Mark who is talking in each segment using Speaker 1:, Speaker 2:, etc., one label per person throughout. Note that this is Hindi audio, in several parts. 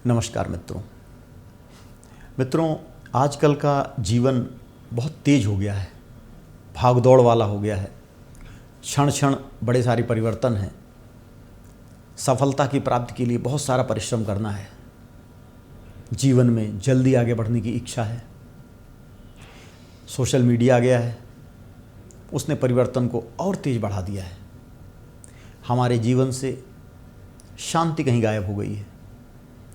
Speaker 1: नमस्कार मित्रों, आजकल का जीवन बहुत तेज हो गया है, भाग दौड़ वाला हो गया है। क्षण क्षण बड़े सारे परिवर्तन हैं। सफलता की प्राप्ति के लिए बहुत सारा परिश्रम करना है। जीवन में जल्दी आगे बढ़ने की इच्छा है। सोशल मीडिया आ गया है, उसने परिवर्तन को और तेज बढ़ा दिया है। हमारे जीवन से शांति कहीं गायब हो गई है।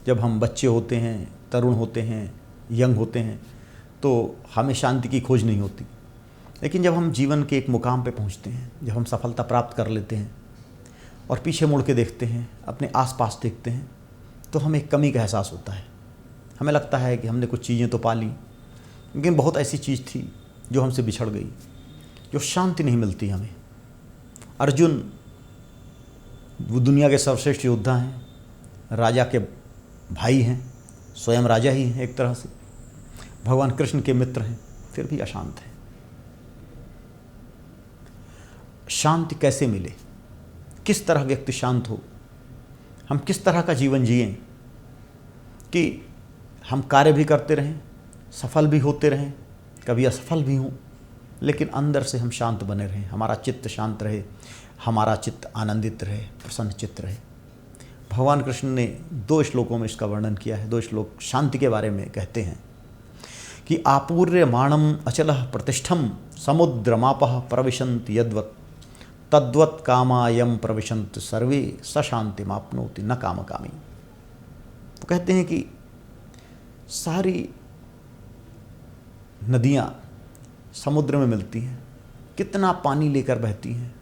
Speaker 1: जब हम बच्चे होते हैं, तरुण होते हैं, यंग होते हैं, तो हमें शांति की खोज नहीं होती। लेकिन जब हम जीवन के एक मुकाम पे पहुंचते हैं, जब हम सफलता प्राप्त कर लेते हैं और पीछे मुड़ के देखते हैं, अपने आसपास देखते हैं, तो हमें एक कमी का एहसास होता है। हमें लगता है कि हमने कुछ चीज़ें तो पा ली, लेकिन बहुत ऐसी चीज़ थी जो हमसे बिछड़ गई, जो शांति नहीं मिलती हमें। अर्जुन वो दुनिया के सर्वश्रेष्ठ योद्धा हैं, राजा के भाई हैं, स्वयं राजा ही हैं एक तरह से, भगवान कृष्ण के मित्र हैं, फिर भी अशांत हैं। शांति कैसे मिले? किस तरह व्यक्ति शांत हो? हम किस तरह का जीवन जिएं कि हम कार्य भी करते रहें, सफल भी होते रहें, कभी असफल भी हों, लेकिन अंदर से हम शांत बने रहें, हमारा चित्त शांत रहे, हमारा चित्त आनंदित रहे, प्रसन्न चित्त रहे। भगवान कृष्ण ने 2 श्लोकों में इसका वर्णन किया है। 2 श्लोक शांति के बारे में कहते हैं कि आपूर्यमाणम अचलः प्रतिष्ठम समुद्रमापः प्रविशन्ति यद्वत् तद्वत् कामायम प्रविशन्ति सर्वे स शांतिमाप्नोति न कामकामी। वो कहते हैं कि सारी नदियाँ समुद्र में मिलती हैं, कितना पानी लेकर बहती हैं,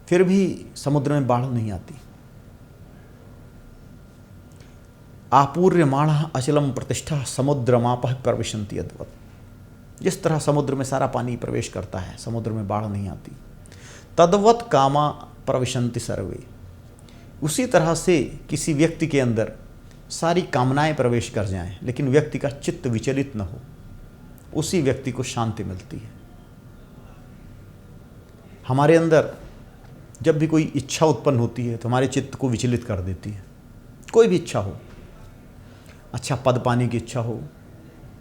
Speaker 1: फिर भी समुद्र में बाढ़ नहीं आती। आपूर्यमाण अचलम प्रतिष्ठा समुद्रमापः प्रविशन्ति यद्वत्। जिस तरह समुद्र में सारा पानी प्रवेश करता है, समुद्र में बाढ़ नहीं आती। तद्वत् कामा प्रविशन्ति सर्वे। उसी तरह से किसी व्यक्ति के अंदर सारी कामनाएं प्रवेश कर जाएं, लेकिन व्यक्ति का चित्त विचलित न हो, उसी व्यक्ति को शांति मिलती है। हमारे अंदर जब भी कोई इच्छा उत्पन्न होती है तो हमारे चित्त को विचलित कर देती है। कोई भी इच्छा हो, अच्छा पद पाने की इच्छा हो,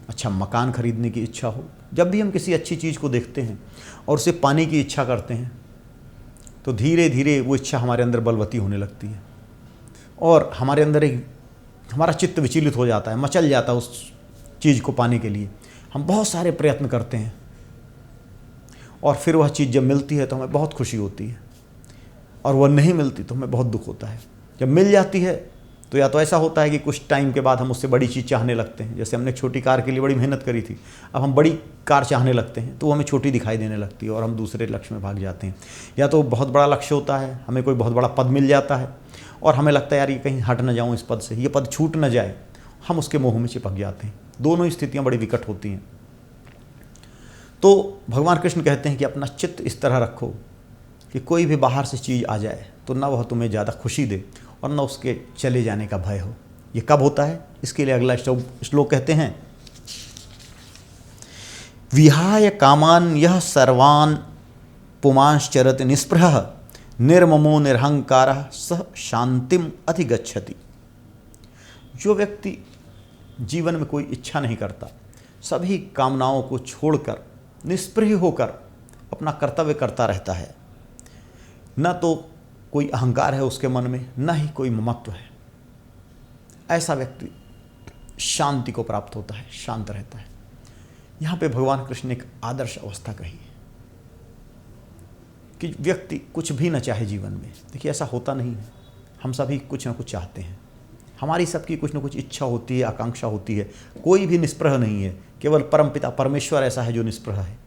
Speaker 1: अच्छा मकान खरीदने की इच्छा हो, जब भी हम किसी अच्छी चीज़ को देखते हैं और उसे पाने की इच्छा करते हैं, तो धीरे धीरे वो इच्छा हमारे अंदर बलवती होने लगती है और हमारे अंदर एक हमारा चित्त विचलित हो जाता है, मचल जाता है उस चीज़ को पाने के लिए। हम बहुत सारे प्रयत्न करते हैं और फिर वह चीज़ जब मिलती है तो हमें बहुत खुशी होती है, और वह नहीं मिलती तो हमें बहुत दुख होता है। जब मिल जाती है तो या तो ऐसा होता है कि कुछ टाइम के बाद हम उससे बड़ी चीज़ चाहने लगते हैं। जैसे हमने छोटी कार के लिए बड़ी मेहनत करी थी, अब हम बड़ी कार चाहने लगते हैं तो वो हमें छोटी दिखाई देने लगती है और हम दूसरे लक्ष्य में भाग जाते हैं। या तो बहुत बड़ा लक्ष्य होता है, हमें कोई बहुत बड़ा पद मिल जाता है और हमें लगता है यार ये कहीं हट न जाऊँ इस पद से, ये पद छूट न जाए, हम उसके मोह में चिपक जाते हैं। दोनों स्थितियाँ बड़ी विकट होती हैं। तो भगवान कृष्ण कहते हैं कि अपना चित्त इस तरह रखो कि कोई भी बाहर से चीज़ आ जाए तो ना वह तुम्हें ज़्यादा खुशी दे और ना उसके चले जाने का भय हो। ये कब होता है? इसके लिए अगला श्लोक कहते हैं, विहाय कामान यह सर्वान पुमांश्चरति निस्पृहः निर्ममो निरहंकारः सह शांतिम अधिगच्छति। जो व्यक्ति जीवन में कोई इच्छा नहीं करता, सभी कामनाओं को छोड़कर निस्पृह होकर अपना कर्तव्य करता रहता है, न तो कोई अहंकार है उसके मन में, न ही कोई ममत्व है, ऐसा व्यक्ति शांति को प्राप्त होता है, शांत रहता है। यहाँ पे भगवान कृष्ण ने एक आदर्श अवस्था कही है कि व्यक्ति कुछ भी न चाहे जीवन में। देखिए ऐसा होता नहीं है, हम सभी कुछ न कुछ चाहते हैं, हमारी सबकी कुछ न कुछ इच्छा होती है, आकांक्षा होती है। कोई भी निष्प्रह नहीं है, केवल परमपिता परमेश्वर ऐसा है जो निष्प्रह है।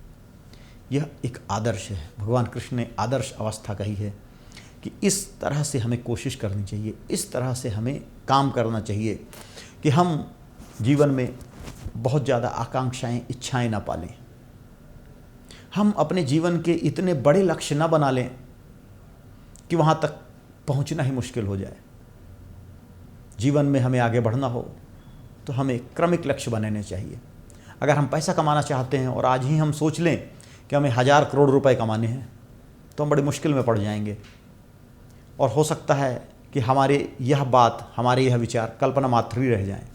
Speaker 1: यह एक आदर्श है। भगवान कृष्ण ने आदर्श अवस्था कही है कि इस तरह से हमें कोशिश करनी चाहिए, इस तरह से हमें काम करना चाहिए कि हम जीवन में बहुत ज़्यादा आकांक्षाएं, इच्छाएं ना पालें। हम अपने जीवन के इतने बड़े लक्ष्य ना बना लें कि वहाँ तक पहुँचना ही मुश्किल हो जाए। जीवन में हमें आगे बढ़ना हो तो हमें क्रमिक लक्ष्य बनाने चाहिए। अगर हम पैसा कमाना चाहते हैं और आज ही हम सोच लें कि हमें 1000 करोड़ रुपए कमाने हैं, तो हम बड़ी मुश्किल में पड़ जाएंगे और हो सकता है कि हमारे यह बात, हमारे यह विचार कल्पना मात्र ही रह जाएं।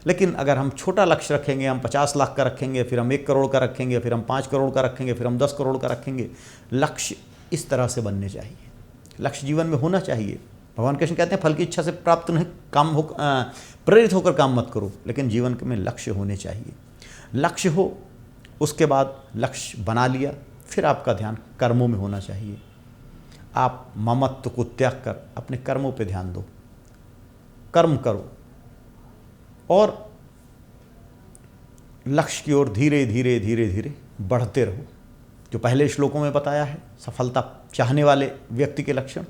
Speaker 1: लेकिन अगर हम छोटा लक्ष्य रखेंगे, हम 50 लाख का रखेंगे, फिर हम 1 करोड़ का रखेंगे, फिर हम 5 करोड़ का रखेंगे, फिर हम 10 करोड़ का रखेंगे, लक्ष्य इस तरह से बनने चाहिए। लक्ष्य जीवन में होना चाहिए। भगवान कृष्ण कहते हैं फल की इच्छा से प्राप्त नहीं, प्रेरित होकर काम मत करो, लेकिन जीवन में लक्ष्य होने चाहिए। लक्ष्य हो, उसके बाद लक्ष्य बना लिया, फिर आपका ध्यान कर्मों में होना चाहिए। आप ममत्व को त्याग कर अपने कर्मों पे ध्यान दो, कर्म करो और लक्ष्य की ओर धीरे धीरे धीरे धीरे बढ़ते रहो। जो पहले श्लोकों में बताया है सफलता चाहने वाले व्यक्ति के लक्षण,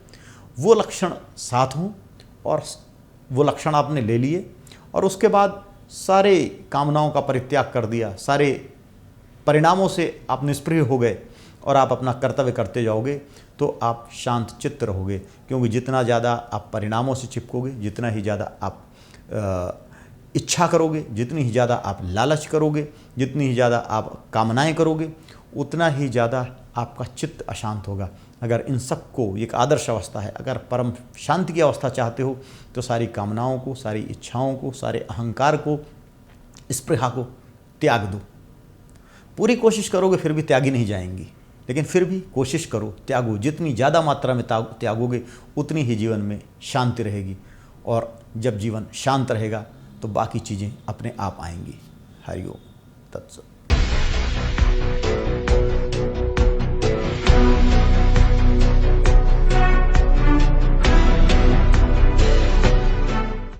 Speaker 1: वो लक्षण साथ हों और वो लक्षण आपने ले लिए और उसके बाद सारे कामनाओं का परित्याग कर दिया, सारे परिणामों से आप निष्क्रिय हो गए और आप अपना कर्तव्य करते जाओगे, तो आप शांत चित्त रहोगे। क्योंकि जितना ज़्यादा आप परिणामों से चिपकोगे, जितना ही ज़्यादा आप इच्छा करोगे, जितनी ही ज़्यादा आप लालच करोगे, जितनी ही ज़्यादा आप कामनाएं करोगे, उतना ही ज़्यादा आपका चित्त अशांत होगा। अगर इन सब को, एक आदर्श अवस्था है, अगर परम शांति की अवस्था चाहते हो तो सारी कामनाओं को, सारी इच्छाओं को, सारे अहंकार को, स्पृहा को त्याग दो। पूरी कोशिश करोगे फिर भी त्यागी नहीं जाएंगी, लेकिन फिर भी कोशिश करो, त्यागो। जितनी ज़्यादा मात्रा में त्यागोगे उतनी ही जीवन में शांति रहेगी, और जब जीवन शांत रहेगा तो बाकी चीज़ें अपने आप आएंगी। हरि ओम तत्सत।